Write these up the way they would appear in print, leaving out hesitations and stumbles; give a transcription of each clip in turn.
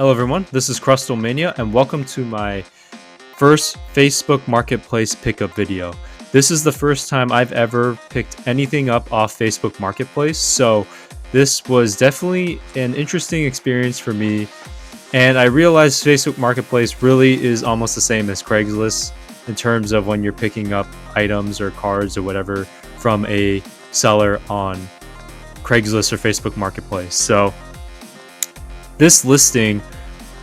Hello everyone, this is Crustlemania and welcome to my first Facebook Marketplace pickup video. This is the first time I've ever picked anything up off Facebook Marketplace, so this was definitely an interesting experience for me, and I realized Facebook Marketplace really is almost the same as Craigslist in terms of when you're picking up items or cards or whatever from a seller on Craigslist or Facebook Marketplace. So this listing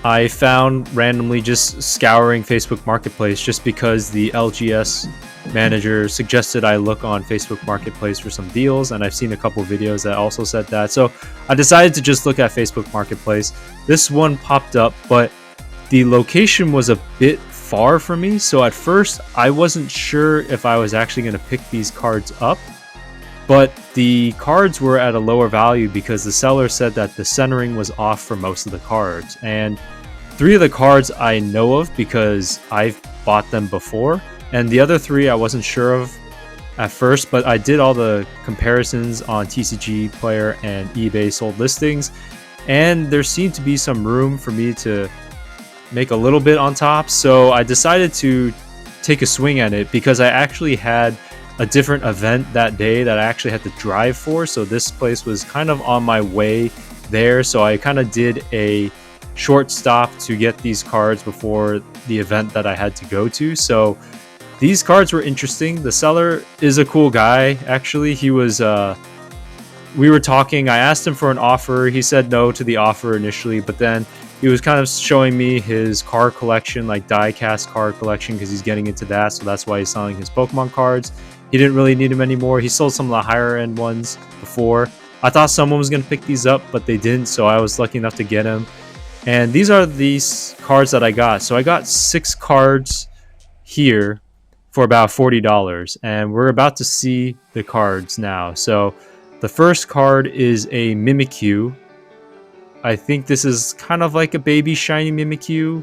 I found randomly just scouring Facebook Marketplace just because the LGS manager suggested I look on Facebook Marketplace for some deals, and I've seen a couple videos that also said that. So I decided to just look at Facebook Marketplace. This one popped up, but the location was a bit far from me. So at first I wasn't sure if I was actually going to pick these cards up. But the cards were at a lower value because the seller said that the centering was off for most of the cards. And 3 of the cards I know of because I've bought them before. And the other 3 I wasn't sure of at first, but I did all the comparisons on TCG Player and eBay sold listings. And there seemed to be some room for me to make a little bit on top. So I decided to take a swing at it because I actually had a different event that day that I actually had to drive for, so this place was kind of on my way there, so I kind of did a short stop to get these cards before the event that I had to go to. So these cards were interesting. The seller is a cool guy, actually. He was we were talking, I asked him for an offer. He said no to the offer initially, but then he was kind of showing me his card collection, like die cast card collection, because he's getting into that, so that's why he's selling his Pokemon cards. He didn't really need them anymore. He sold some of the higher end ones before. I thought someone was going to pick these up, but they didn't, so I was lucky enough to get them. And these are these cards that I got. So I got 6 cards here for about $40, and we're about to see the cards now. So the first card is a Mimikyu. I think this is kind of like a baby shiny Mimikyu,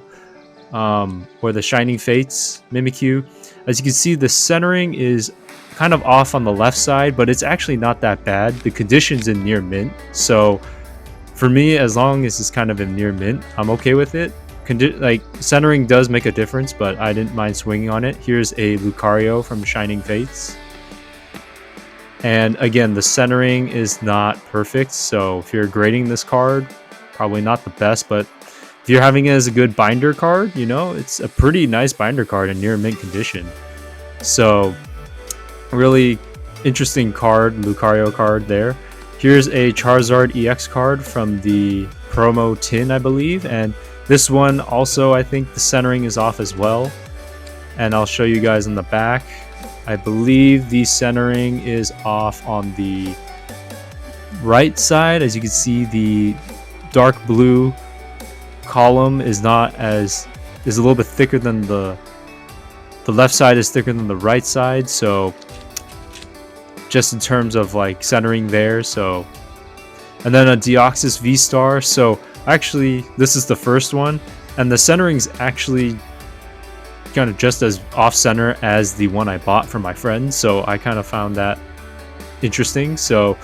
or the Shining Fates Mimikyu. As you can see, the centering is kind of off on the left side, but it's actually not that bad. The condition's in near mint, so for me, as long as it's kind of in near mint, I'm okay with it. Like, centering does make a difference, but I didn't mind swinging on it. Here's a Lucario from Shining Fates, and again, the centering is not perfect, so if you're grading this card, probably not the best, but if you're having it as a good binder card, you know, it's a pretty nice binder card in near mint condition. So really interesting card, Lucario card there. Here's a Charizard EX card from the promo tin, I believe, and this one also, I think the centering is off as well, and I'll show you guys on the back. I believe the centering is off on the right side. As you can see, the dark blue column is a little bit thicker than the left side is thicker than the right side, so just in terms of like centering there. So, and then a Deoxys V-Star. So actually this is the first one, and the centering's actually kind of just as off center as the one I bought for my friend, so I kind of found that interesting. So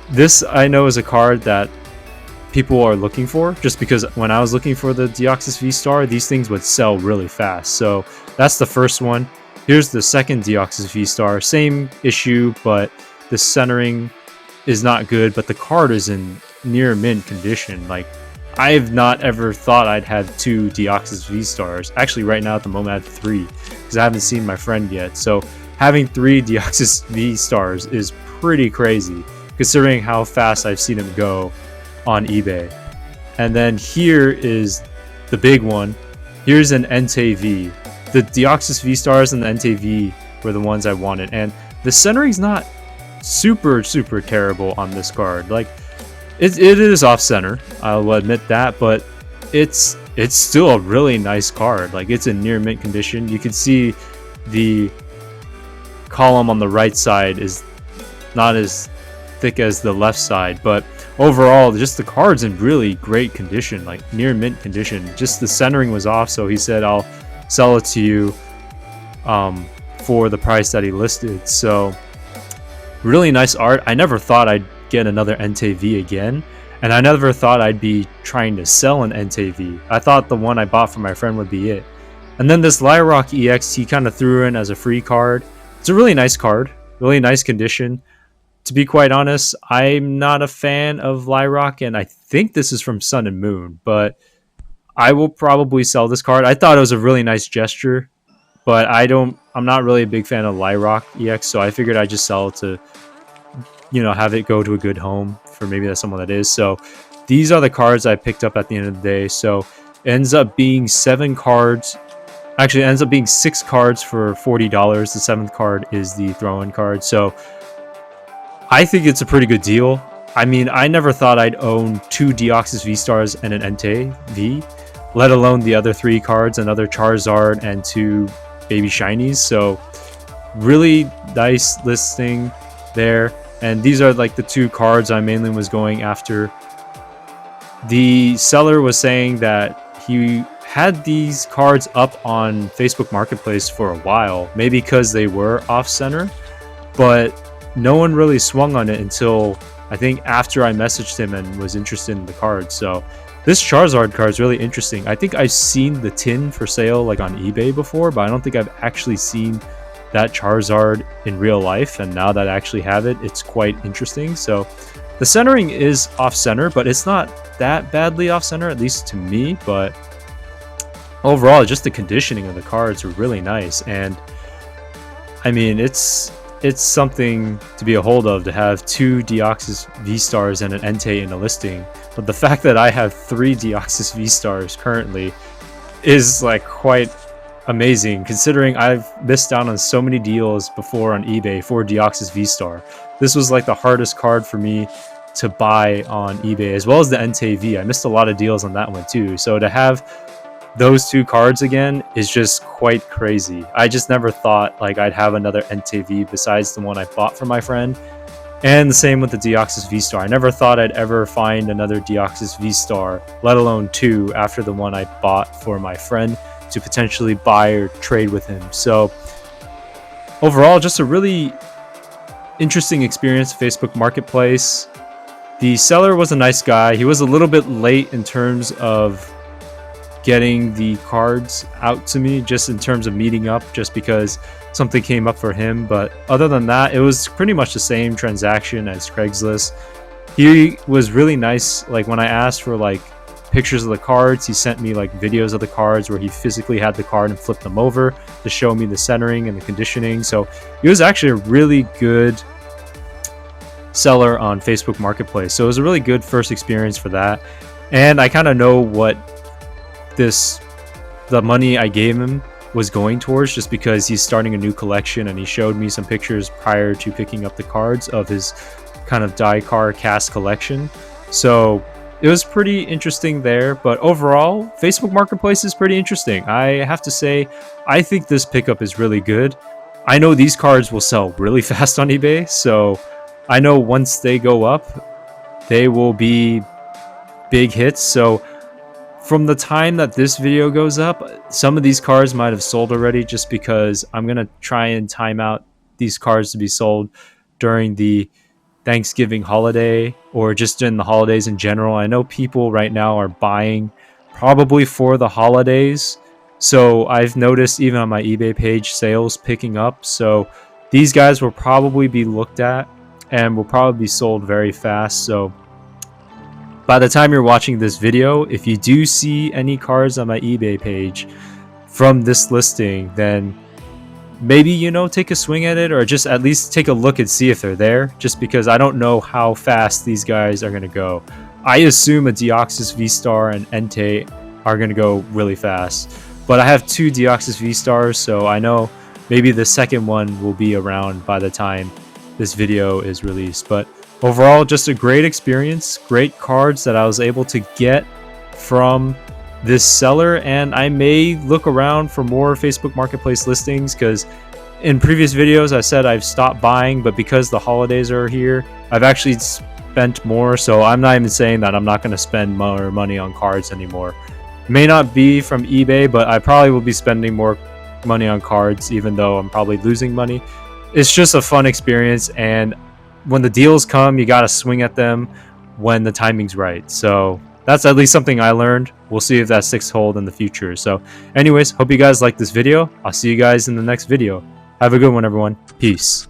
this, I know, is a card that people are looking for, just because when I was looking for the Deoxys V-Star, these things would sell really fast. So that's the first one. Here's the second Deoxys V-Star. Same issue, but the centering is not good, but the card is in near mint condition. Like, I've not ever thought I'd have 2 Deoxys V-Stars. Actually, right now at the moment I have 3, because I haven't seen my friend yet. So having 3 Deoxys V-Stars is pretty crazy, considering how fast I've seen him go on eBay. And then here is the big one. Here's an Entei V. The Deoxys V-Stars and the Entei V were the ones I wanted, and the centering's not super terrible on this card. Like, it is off center, I'll admit that, but it's still a really nice card. Like, it's in near mint condition. You can see the column on the right side is not as thick as the left side, but overall, just the card's in really great condition, like near mint condition. Just the centering was off, so he said, I'll sell it to you for the price that he listed. So really nice art. I never thought I'd get another Entei V again, And I never thought I'd be trying to sell an NTV. I thought the one I bought for my friend would be it. And then this Lyrock EX he kind of threw in as a free card. It's a really nice card, really nice condition. To be quite honest, I'm not a fan of Lyrock, and I think this is from Sun and Moon, but I will probably sell this card. I thought it was a really nice gesture, but I'm not really a big fan of Lyrock EX, so I figured I'd just sell it to, have it go to a good home for maybe that's someone that is. So these are the cards I picked up at the end of the day. So it ends up being 7 cards. Actually, it ends up being 6 cards for $40. The 7th card is the throw-in card. So I think it's a pretty good deal. I mean, I never thought I'd own 2 Deoxys V-Stars and an Entei V, let alone the other 3 cards, another Charizard and 2 Baby Shinies. So really nice listing there. And these are like the 2 cards I mainly was going after. The seller was saying that he had these cards up on Facebook Marketplace for a while, maybe because they were off-center, but no one really swung on it until I think after I messaged him and was interested in the cards. So this Charizard card is really interesting. I think I've seen the tin for sale like on eBay before, but I don't think I've actually seen that Charizard in real life, and now that I actually have it, it's quite interesting. So the centering is off-center, but it's not that badly off-center, at least to me. But overall, just the conditioning of the cards are really nice, and I mean, it's something to be a hold of to have 2 Deoxys V-Stars and an Entei in a listing. But the fact that I have 3 Deoxys V-Stars currently is like quite amazing, considering I've missed out on so many deals before on eBay for Deoxys V-Star. This was like the hardest card for me to buy on eBay, as well as the Entei V. I missed a lot of deals on that one too. So to have those 2 cards again is just quite crazy. I just never thought like I'd have another Entei V besides the one I bought for my friend. And the same with the Deoxys V-Star. I never thought I'd ever find another Deoxys V-Star, let alone 2, after the one I bought for my friend to potentially buy or trade with him. So overall, just a really interesting experience. Facebook Marketplace. The seller was a nice guy. He was a little bit late in terms of getting the cards out to me, just in terms of meeting up, just because something came up for him. But other than that, it was pretty much the same transaction as Craigslist. He was really nice. Like when I asked for like pictures of the cards, he sent me like videos of the cards where he physically had the card and flipped them over to show me the centering and the conditioning. So he was actually a really good seller on Facebook Marketplace. So it was a really good first experience for that. And I kind of know what the money I gave him was going towards, just because he's starting a new collection, and he showed me some pictures prior to picking up the cards of his kind of die-car cast collection. So it was pretty interesting there. But overall, Facebook Marketplace is pretty interesting. I have to say, I think this pickup is really good. I know these cards will sell really fast on eBay, so I know once they go up, they will be big hits. So from the time that this video goes up, some of these cards might have sold already, just because I'm going to try and time out these cards to be sold during the Thanksgiving holiday, or just in the holidays in general. I know people right now are buying probably for the holidays. So I've noticed even on my eBay page, sales picking up. So these guys will probably be looked at and will probably be sold very fast. So by the time you're watching this video, if you do see any cards on my eBay page from this listing, then maybe, take a swing at it, or just at least take a look and see if they're there, just because I don't know how fast these guys are going to go. I assume a Deoxys V-Star and Entei are going to go really fast, but I have 2 Deoxys V-Stars, so I know maybe the second one will be around by the time this video is released. But overall, just a great experience, great cards that I was able to get from this seller, and I may look around for more Facebook Marketplace listings, because in previous videos I said I've stopped buying, but because the holidays are here, I've actually spent more. So I'm not even saying that I'm not going to spend more money on cards anymore. May not be from eBay, but I probably will be spending more money on cards, even though I'm probably losing money. It's just a fun experience, and when the deals come, you got to swing at them. when the timing's right. So that's at least something I learned. We'll see if that sticks hold in the future. So anyways, hope you guys like this video. I'll see you guys in the next video. Have a good one, everyone. Peace.